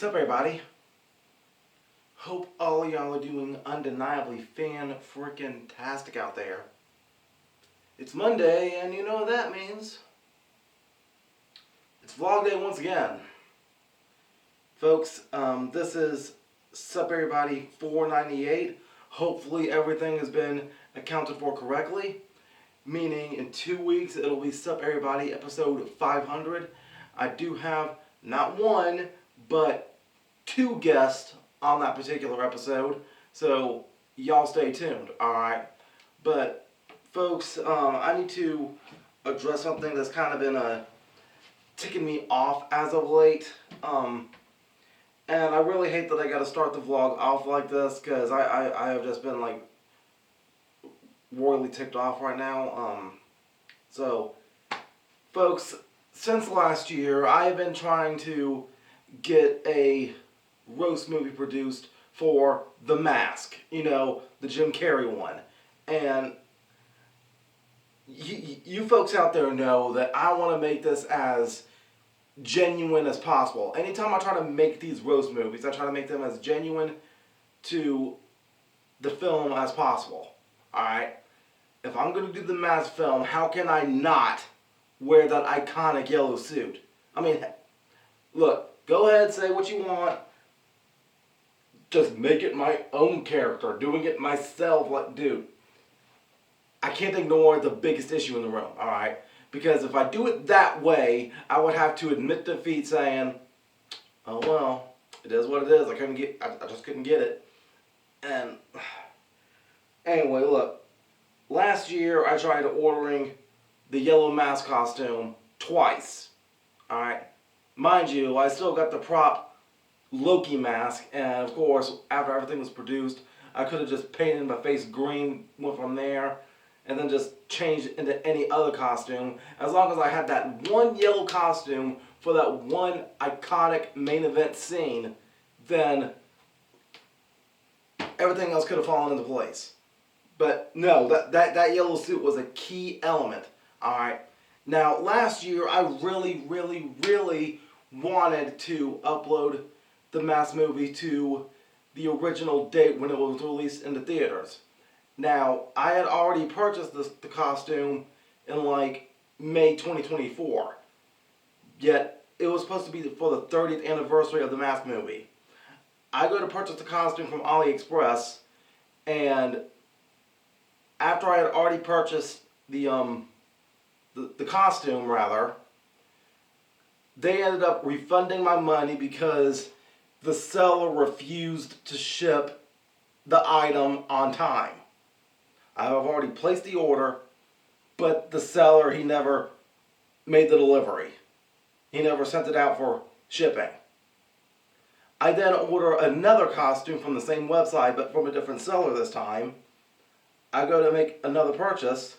Sup everybody? Hope all y'all are doing undeniably fan-frickin-tastic out there. It's Monday, and you know what that means. It's vlog day once again. Folks, this is Sup Everybody 498. Hopefully everything has been accounted for correctly. Meaning in 2 weeks it'll be Sup Everybody episode 500. I do have not one, but 2 guests on that particular episode. So y'all stay tuned, alright? But folks, I need to address something that's kind of been ticking me off as of late. And I really hate that I gotta start the vlog off like this, because I have just been like royally ticked off right now. So folks, since last year I have been trying to get a roast movie produced for The Mask, you know, the Jim Carrey one. And you folks out there know that I want to make this as genuine as possible. Anytime I try to make these roast movies, I try to make them as genuine to the film as possible. Alright? If I'm going to do the Mask film, how can I not wear that iconic yellow suit? I mean, look, go ahead, say what you want. Just make it my own character, doing it myself, like, dude. I can't ignore the biggest issue in the room, alright? Because if I do it that way, I would have to admit defeat saying, oh well, it is what it is, I just couldn't get it. And, anyway, look, last year I tried ordering the yellow mask costume twice, alright? Mind you, I still got the prop Loki mask, and of course, after everything was produced, I could have just painted my face green, went from there, and then just changed into any other costume. As long as I had that one yellow costume for that one iconic main event scene, then everything else could have fallen into place. But no, that yellow suit was a key element. Alright. Now, last year, I really wanted to upload the Mask movie to the original date when it was released in the theaters. Now, I had already purchased the costume in like May 2024. Yet, it was supposed to be for the 30th anniversary of the Mask movie. I go to purchase the costume from AliExpress, and after I had already purchased the costume, rather, they ended up refunding my money because the seller refused to ship the item on time. I have already placed the order, but the seller, he never made the delivery. He never sent it out for shipping. I then order another costume from the same website, but from a different seller this time. I go to make another purchase,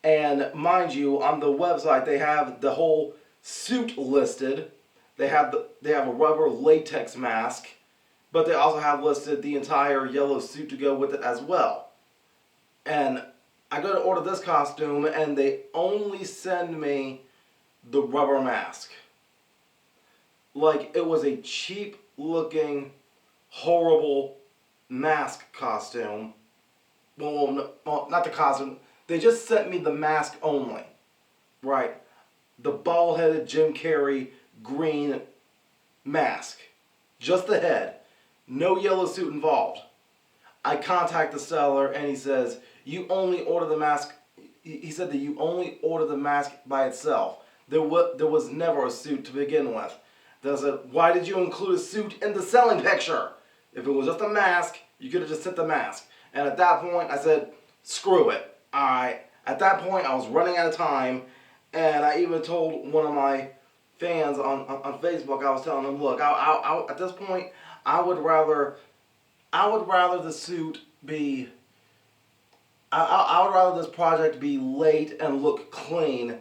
and mind you, on the website they have the whole suit listed. They have a rubber latex mask, but they also have listed the entire yellow suit to go with it as well. And I go to order this costume, and they only send me the rubber mask. Like, it was a cheap looking, horrible mask costume. Well, not the costume. They just sent me the mask only. Right. The bald-headed Jim Carrey green mask. Just the head. No yellow suit involved. I contact the seller and he says, you only order the mask. He said that you only order the mask by itself. There was never a suit to begin with. Then I said, why did you include a suit in the selling picture? If it was just a mask, you could have just sent the mask. And at that point, I said, screw it. Alright. At that point, I was running out of time. And I even told one of my fans on Facebook, I was telling them, look, at this point, I would rather the suit be, I would rather this project be late and look clean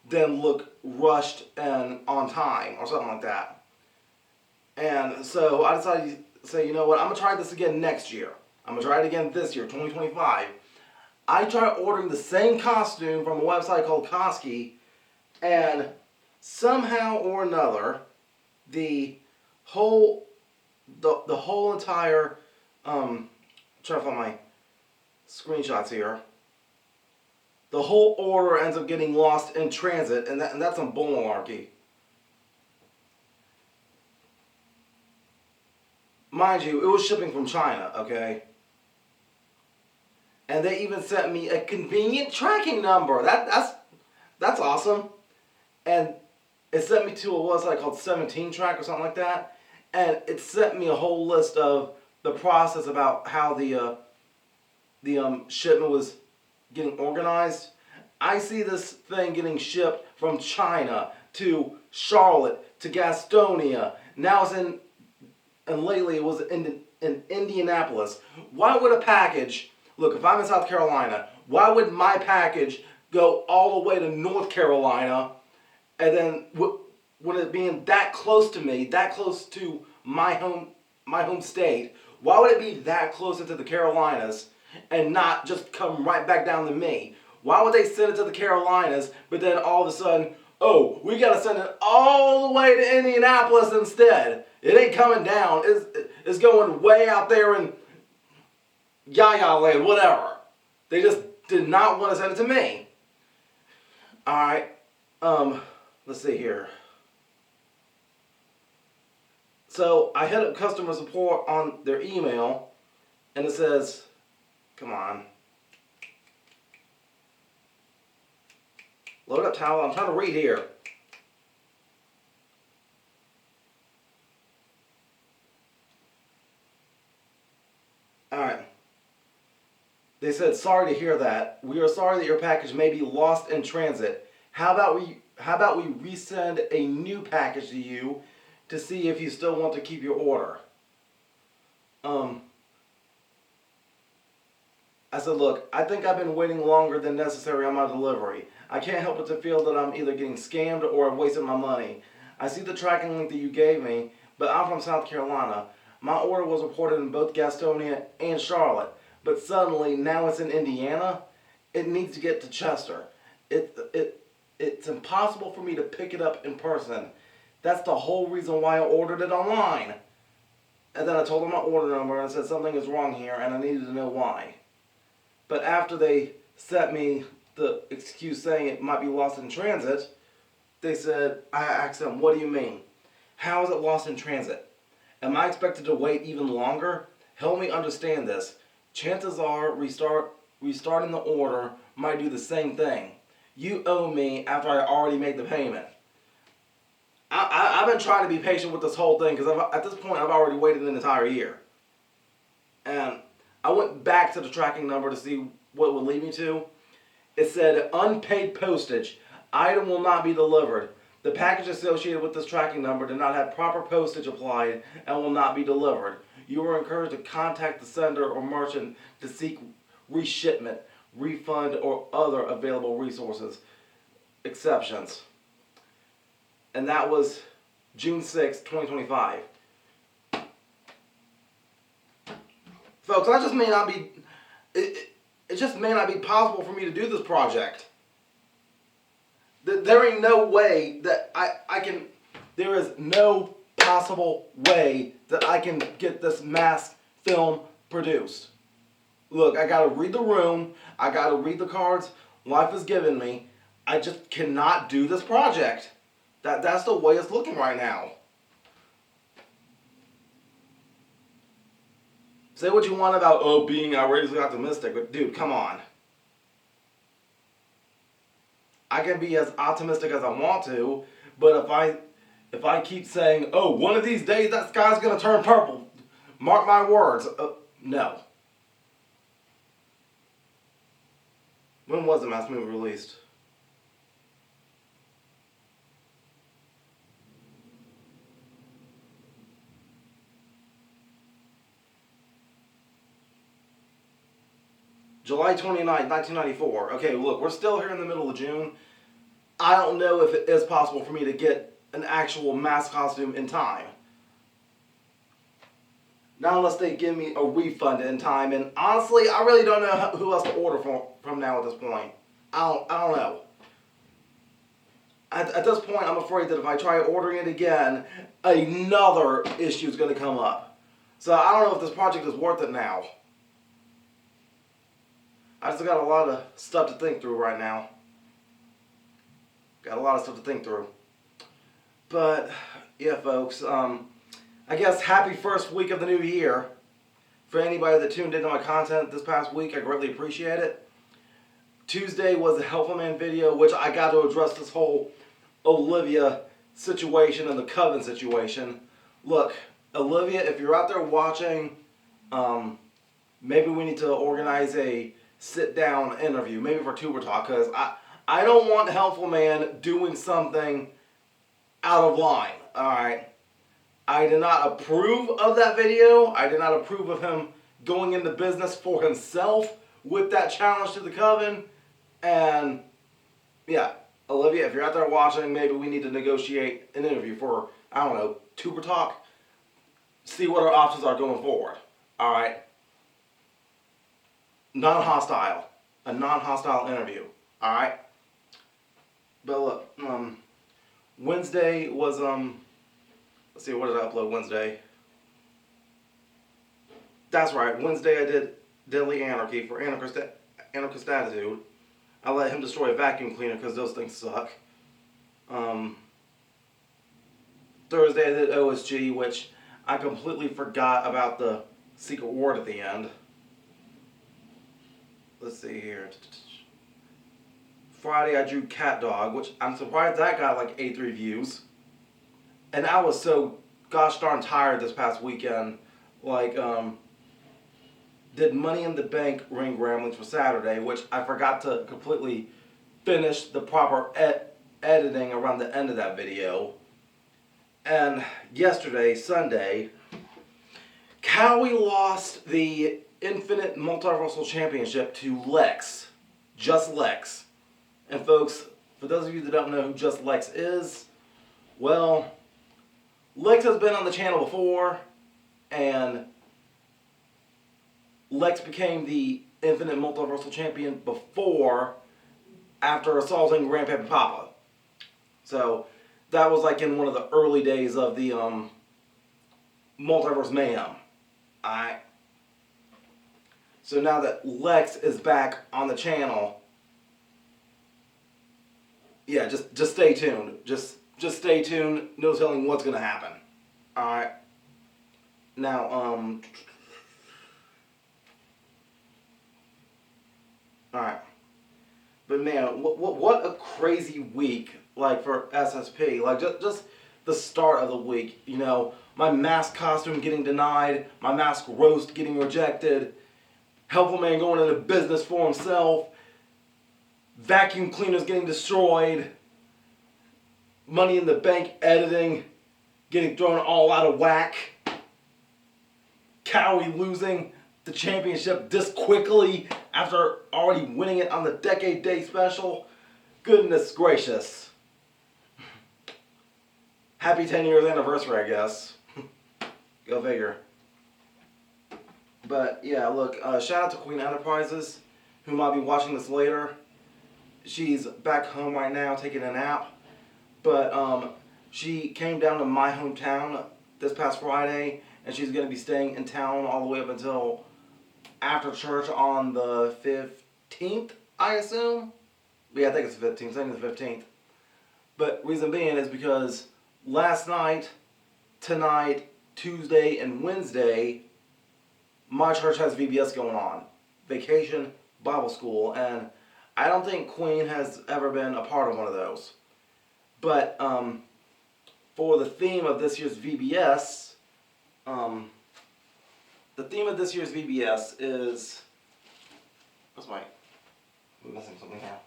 than look rushed and on time or something like that. And so I decided to say, you know what, I'm going to try this again next year. I'm going to try it again this year, 2025. I tried ordering the same costume from a website called Cashapp, and somehow or another, the whole the whole entire trying to find my screenshots here. The whole order ends up getting lost in transit, and that's some bull malarkey. Mind you, it was shipping from China, okay? And they even sent me a convenient tracking number. That's awesome. And it sent me to a website called 17 Track or something like that. And it sent me a whole list of the process about how the shipment was getting organized. I see this thing getting shipped from China to Charlotte to Gastonia. Now it's in, and lately it was in Indianapolis. Why would a package, look, if I'm in South Carolina, why would my package go all the way to North Carolina, and then with it being that close to me, that close to my home state, why would it be that close into the Carolinas and not just come right back down to me? Why would they send it to the Carolinas, but then all of a sudden, oh, we got to send it all the way to Indianapolis instead? It ain't coming down. It's going way out there in Yaya land, whatever. They just did not want to send it to me. Alright, let's see here. So I hit up customer support on their email, and it says, come on. Load up towel. I'm trying to read here. Alright. They said, sorry to hear that. We are sorry that your package may be lost in transit. How about we resend a new package to you to see if you still want to keep your order? I said, look, I think I've been waiting longer than necessary on my delivery. I can't help but to feel that I'm either getting scammed or I've wasted my money. I see the tracking link that you gave me, but I'm from South Carolina. My order was reported in both Gastonia and Charlotte, but suddenly now it's in Indiana. It needs to get to Chester. It's impossible for me to pick it up in person. That's the whole reason why I ordered it online. And then I told them my order number and I said something is wrong here and I needed to know why. But after they sent me the excuse saying it might be lost in transit, they said, I asked them, what do you mean? How is it lost in transit? Am I expected to wait even longer? Help me understand this. Chances are restarting the order might do the same thing. You owe me after I already made the payment. I've been trying to be patient with this whole thing because at this point I've already waited an entire year. And I went back to the tracking number to see what it would lead me to. It said unpaid postage. Item will not be delivered. The package associated with this tracking number did not have proper postage applied and will not be delivered. You are encouraged to contact the sender or merchant to seek reshipment, refund, or other available resources. Exceptions. And that was June 6, 2025. Folks, that just may not be, it just may not be possible for me to do this project. There ain't no way that I can, there is no possible way that I can get this mask film produced. Look, I gotta read the room, I gotta read the cards life has given me. I just cannot do this project. That's the way it's looking right now. Say what you want about, being outrageously optimistic, but dude, come on. I can be as optimistic as I want to, but if I keep saying, one of these days that sky's gonna turn purple, mark my words, no. When was the Mask movie released? July 29th, 1994. Okay, look, we're still here in the middle of June. I don't know if it is possible for me to get an actual mask costume in time. Not unless they give me a refund in time. And honestly, I really don't know who else to order from now at this point. I don't know. at this point, I'm afraid that if I try ordering it again, another issue is going to come up. So I don't know if this project is worth it now. I just got a lot of stuff to think through right now. Got a lot of stuff to think through. But, yeah, folks, I guess happy first week of the new year. For anybody that tuned into my content this past week, I greatly appreciate it. Tuesday was a Helpful Man video, which I got to address this whole Olivia situation and the Coven situation. Look, Olivia, if you're out there watching, maybe we need to organize a sit-down interview, maybe for Tuber Talk, because I don't want Helpful Man doing something out of line, alright? I did not approve of that video. I did not approve of him going into business for himself with that challenge to the Coven. And, yeah, Olivia, if you're out there watching, maybe we need to negotiate an interview for, I don't know, Tuber Talk. See what our options are going forward, alright? Non-hostile. A non-hostile interview, alright? But look, Wednesday was, let's see, what did I upload Wednesday? That's right, Wednesday I did Deadly Anarchy for Anarchist Attitude. I let him destroy a vacuum cleaner because those things suck. Thursday I did OSG, which I completely forgot about the secret word at the end. Let's see here. Friday I drew Cat Dog, which I'm surprised that got like 83 views. And I was so gosh darn tired this past weekend. Like, did Money in the Bank ring ramblings for Saturday, which I forgot to completely finish the proper editing around the end of that video. And yesterday, Sunday, Cowie lost the Infinite Multiversal Championship to Lex. Just Lex. And folks, for those of you that don't know who Just Lex is, well, Lex has been on the channel before, and Lex became the Infinite Multiversal Champion before, after assaulting Grandpappy Papa. So, that was like in one of the early days of the Multiverse Mayhem. Alright? So now that Lex is back on the channel, yeah, just stay tuned. Just stay tuned. No telling what's gonna happen. Alright? Now, alright. But man, what a crazy week, like, for SSP. Like, just the start of the week, you know, my mask costume getting denied, my mask roast getting rejected, Helpful Man going into business for himself, vacuum cleaners getting destroyed, Money in the Bank editing getting thrown all out of whack, Cowie losing the championship this quickly after already winning it on the Decade Day special. Goodness gracious. Happy 10 years anniversary, I guess. Go figure. But yeah, look, shout out to Queen Enterprises, who might be watching this later. She's back home right now taking a nap. But she came down to my hometown this past Friday, and she's going to be staying in town all the way up until after church on the 15th, I assume? Yeah, I think it's the 15th. I think it's the 15th. But reason being is because last night, tonight, Tuesday, and Wednesday, my church has VBS going on. Vacation Bible School. And I don't think Queen has ever been a part of one of those. But for the theme of this year's VBS, is... What's my... I'm missing something here.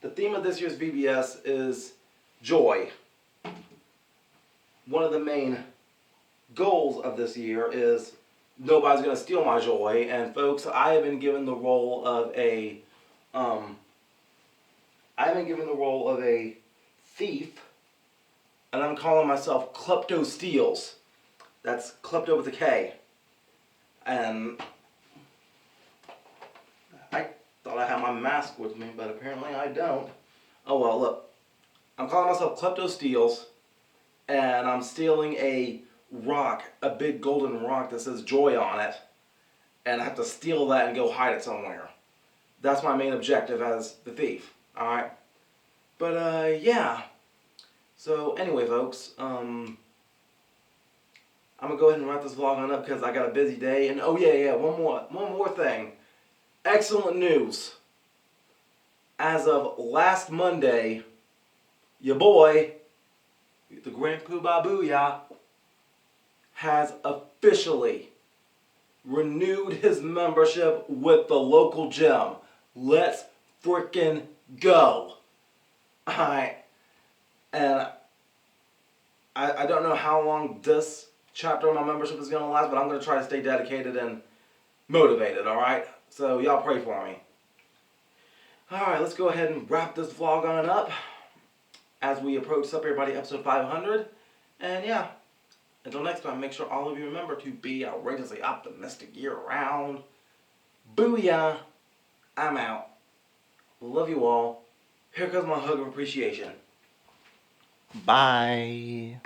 The theme of this year's VBS is joy. One of the main goals of this year is nobody's going to steal my joy. And folks, I have been given the role of a thief, and I'm calling myself Klepto Steals. That's Klepto with a K. And I thought I had my mask with me, but apparently I don't. Oh well, look. I'm calling myself Klepto Steals, and I'm stealing a rock, a big golden rock that says joy on it, and I have to steal that and go hide it somewhere. That's my main objective as the thief, alright? But, yeah. So, anyway, folks, I'm gonna go ahead and wrap this vlog on up because I got a busy day. And, oh, yeah, one more thing. Excellent news. As of last Monday, your boy, the Grand Poobah Booyah, has officially renewed his membership with the local gym. Let's freaking go. Alright. And I don't know how long this chapter of my membership is going to last, but I'm going to try to stay dedicated and motivated, alright? So y'all pray for me. Alright, let's go ahead and wrap this vlog on up as we approach Sup Everybody episode 500. And yeah, until next time, make sure all of you remember to be outrageously optimistic year-round. Booyah! I'm out. Love you all. Here comes my hug of appreciation. Bye.